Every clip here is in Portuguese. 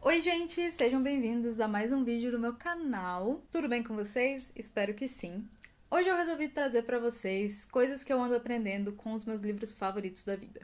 Oi, gente! Sejam bem-vindos a mais um vídeo do meu canal. Tudo bem com vocês? Espero que sim. Hoje eu resolvi trazer pra vocês coisas que eu ando aprendendo com os meus livros favoritos da vida.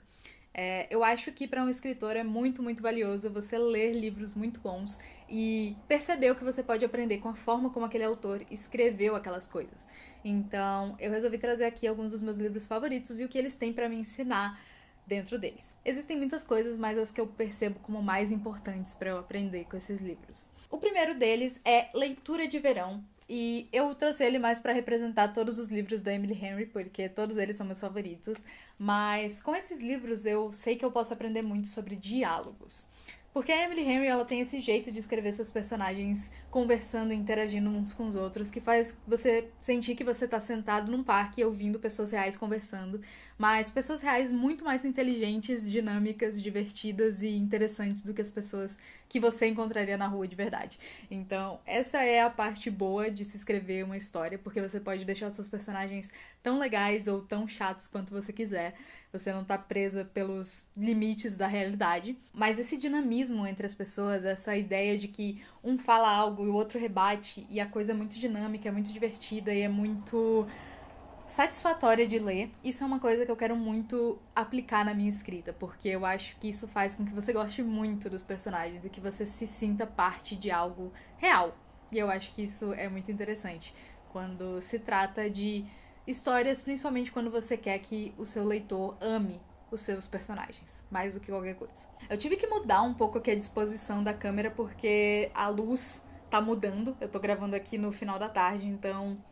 Eu acho que para um escritor é muito valioso você ler livros muito bons e perceber o que você pode aprender com a forma como aquele autor escreveu aquelas coisas. Então, eu resolvi trazer aqui alguns dos meus livros favoritos e o que eles têm para me ensinar dentro deles. Existem muitas coisas, mas as que eu percebo como mais importantes para eu aprender com esses livros. O primeiro deles é Leitura de Verão, e eu trouxe ele mais para representar todos os livros da Emily Henry, porque todos eles são meus favoritos, mas com esses livros eu sei que eu posso aprender muito sobre diálogos. Porque a Emily Henry, ela tem esse jeito de escrever seus personagens conversando e interagindo uns com os outros, que faz você sentir que você tá sentado num parque ouvindo pessoas reais conversando, mas pessoas reais muito mais inteligentes, dinâmicas, divertidas e interessantes do que as pessoas que você encontraria na rua de verdade. Então, essa é a parte boa de se escrever uma história, porque você pode deixar os seus personagens tão legais ou tão chatos quanto você quiser. Você não tá presa pelos limites da realidade. Mas esse dinamismo entre as pessoas, essa ideia de que um fala algo e o outro rebate, e a coisa é muito dinâmica, é muito divertida e é muito satisfatória de ler, isso é uma coisa que eu quero muito aplicar na minha escrita, porque eu acho que isso faz com que você goste muito dos personagens e que você se sinta parte de algo real. E eu acho que isso é muito interessante quando se trata de histórias, principalmente quando você quer que o seu leitor ame os seus personagens, mais do que qualquer coisa. Eu tive que mudar um pouco aqui a disposição da câmera porque a luz tá mudando. Eu tô gravando aqui no final da tarde, então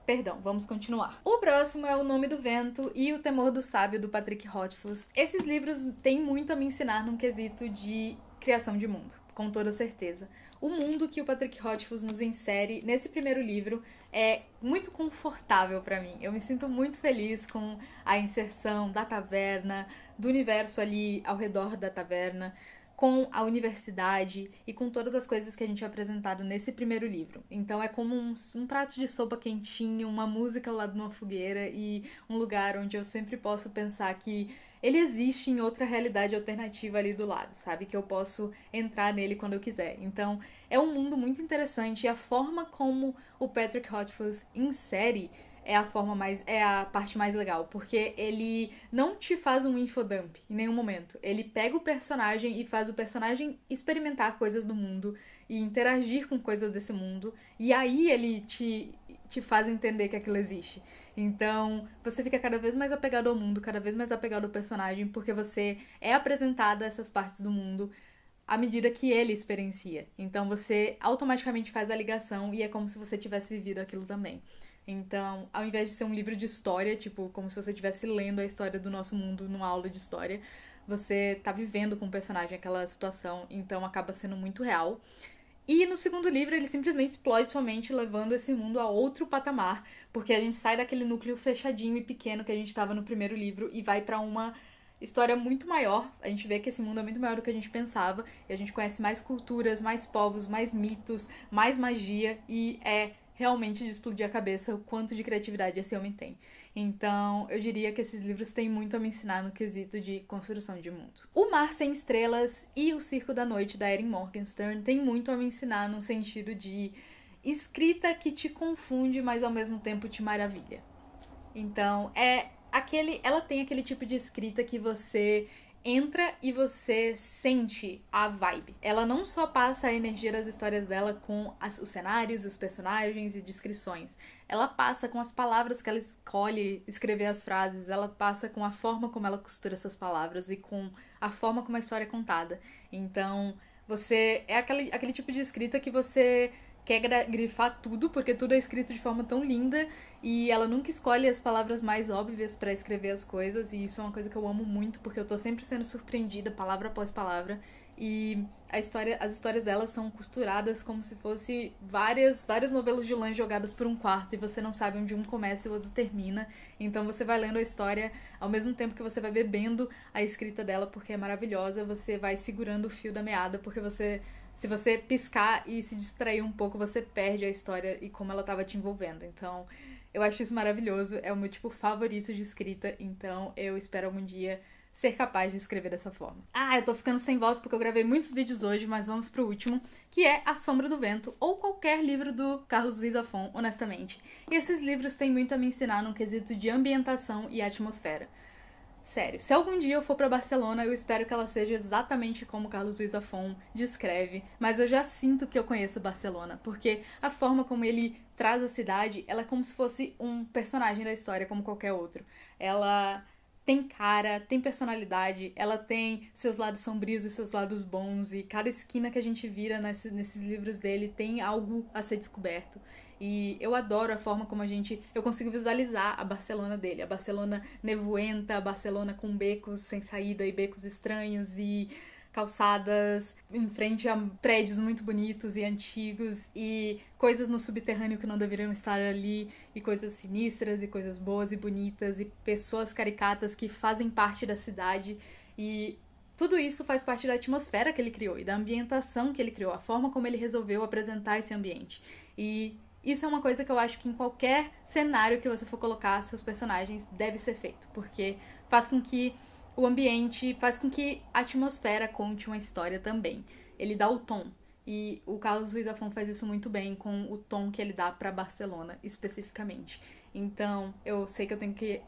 perdão, vamos continuar. O próximo é O Nome do Vento e O Temor do Sábio, do Patrick Rothfuss. Esses livros têm muito a me ensinar num quesito de criação de mundo, com toda certeza. O mundo que o Patrick Rothfuss nos insere nesse primeiro livro é muito confortável pra mim. Eu me sinto muito feliz com a inserção da taverna, do universo ali ao redor da taverna, com a universidade e com todas as coisas que a gente é apresentado nesse primeiro livro. Então é como um prato de sopa quentinho, uma música ao lado de uma fogueira e um lugar onde eu sempre posso pensar que ele existe em outra realidade alternativa ali do lado, sabe? Que eu posso entrar nele quando eu quiser. Então é um mundo muito interessante e a forma como o Patrick Rothfuss insere é a parte mais legal, porque ele não te faz um infodump em nenhum momento. Ele pega o personagem e faz o personagem experimentar coisas do mundo e interagir com coisas desse mundo, e aí ele te faz entender que aquilo existe. Então, você fica cada vez mais apegado ao mundo, cada vez mais apegado ao personagem, porque você é apresentado a essas partes do mundo à medida que ele experiencia. Então, você automaticamente faz a ligação e é como se você tivesse vivido aquilo também. Então, ao invés de ser um livro de história, tipo, como se você estivesse lendo a história do nosso mundo numa aula de história, você tá vivendo com o personagem aquela situação, então acaba sendo muito real. E no segundo livro ele simplesmente explode sua mente, levando esse mundo a outro patamar, porque a gente sai daquele núcleo fechadinho e pequeno que a gente estava no primeiro livro e vai pra uma história muito maior. A gente vê que esse mundo é muito maior do que a gente pensava, e a gente conhece mais culturas, mais povos, mais mitos, mais magia, e é realmente de explodir a cabeça o quanto de criatividade esse homem tem. Então, eu diria que esses livros têm muito a me ensinar no quesito de construção de mundo. O Mar Sem Estrelas e O Circo da Noite, da Erin Morgenstern, tem muito a me ensinar no sentido de escrita que te confunde, mas ao mesmo tempo te maravilha. Então, ela tem aquele tipo de escrita que você entra e você sente a vibe. Ela não só passa a energia das histórias dela com os cenários, os personagens e descrições. Ela passa com as palavras que ela escolhe escrever as frases, ela passa com a forma como ela costura essas palavras e com a forma como a história é contada. Então, você é aquele tipo de escrita que você quer grifar tudo, porque tudo é escrito de forma tão linda e ela nunca escolhe as palavras mais óbvias pra escrever as coisas, e isso é uma coisa que eu amo muito, porque eu tô sempre sendo surpreendida, palavra após palavra, e as histórias dela são costuradas como se fosse vários novelos de lã jogados por um quarto, e você não sabe onde um começa e o outro termina, então você vai lendo a história ao mesmo tempo que você vai bebendo a escrita dela, porque é maravilhosa, você vai segurando o fio da meada, porque se você piscar e se distrair um pouco, você perde a história e como ela estava te envolvendo. Então, eu acho isso maravilhoso. É o meu tipo favorito de escrita. Então, eu espero algum dia ser capaz de escrever dessa forma. Ah, eu tô ficando sem voz porque eu gravei muitos vídeos hoje, mas vamos pro último, que é A Sombra do Vento, ou qualquer livro do Carlos Ruiz Zafón, honestamente. E esses livros têm muito a me ensinar no quesito de ambientação e atmosfera. Sério, se algum dia eu for pra Barcelona, eu espero que ela seja exatamente como Carlos Ruiz Zafón descreve, mas eu já sinto que eu conheço Barcelona, porque a forma como ele traz a cidade, ela é como se fosse um personagem da história como qualquer outro. Ela tem cara, tem personalidade, ela tem seus lados sombrios e seus lados bons, e cada esquina que a gente vira nesses livros dele tem algo a ser descoberto. E eu adoro a forma como eu consigo visualizar a Barcelona dele. A Barcelona nevoenta, a Barcelona com becos sem saída e becos estranhos e calçadas em frente a prédios muito bonitos e antigos e coisas no subterrâneo que não deveriam estar ali e coisas sinistras e coisas boas e bonitas e pessoas caricatas que fazem parte da cidade e tudo isso faz parte da atmosfera que ele criou e da ambientação que ele criou, a forma como ele resolveu apresentar esse ambiente. E isso é uma coisa que eu acho que em qualquer cenário que você for colocar seus personagens deve ser feito, porque faz com que o ambiente, faz com que a atmosfera conte uma história também. Ele dá o tom. E o Carlos Ruiz Zafón faz isso muito bem com o tom que ele dá pra Barcelona, especificamente. Então, eu sei que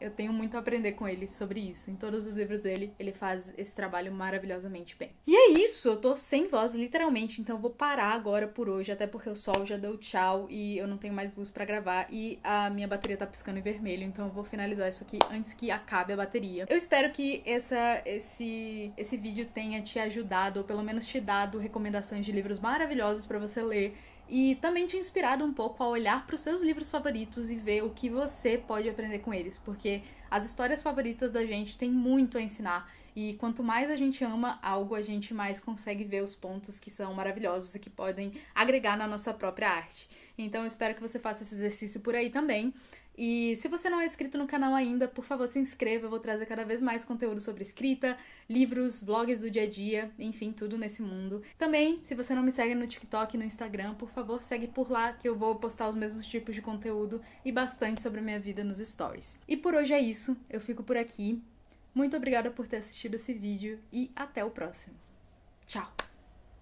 eu tenho muito a aprender com ele sobre isso. Em todos os livros dele, ele faz esse trabalho maravilhosamente bem. E é isso, eu tô sem voz, literalmente, então eu vou parar agora por hoje, até porque o sol já deu tchau e eu não tenho mais luz pra gravar e a minha bateria tá piscando em vermelho, então eu vou finalizar isso aqui antes que acabe a bateria. Eu espero que esse vídeo tenha te ajudado, ou pelo menos te dado recomendações de livros maravilhosos pra você ler, e também te inspirado um pouco a olhar para os seus livros favoritos e ver o que você pode aprender com eles, porque as histórias favoritas da gente têm muito a ensinar, e quanto mais a gente ama algo, a gente mais consegue ver os pontos que são maravilhosos e que podem agregar na nossa própria arte. Então eu espero que você faça esse exercício por aí também. E se você não é inscrito no canal ainda, por favor se inscreva, eu vou trazer cada vez mais conteúdo sobre escrita, livros, vlogs do dia a dia, enfim, tudo nesse mundo. Também, se você não me segue no TikTok e no Instagram, por favor segue por lá que eu vou postar os mesmos tipos de conteúdo e bastante sobre a minha vida nos stories. E por hoje é isso, eu fico por aqui. Muito obrigada por ter assistido esse vídeo e até o próximo. Tchau!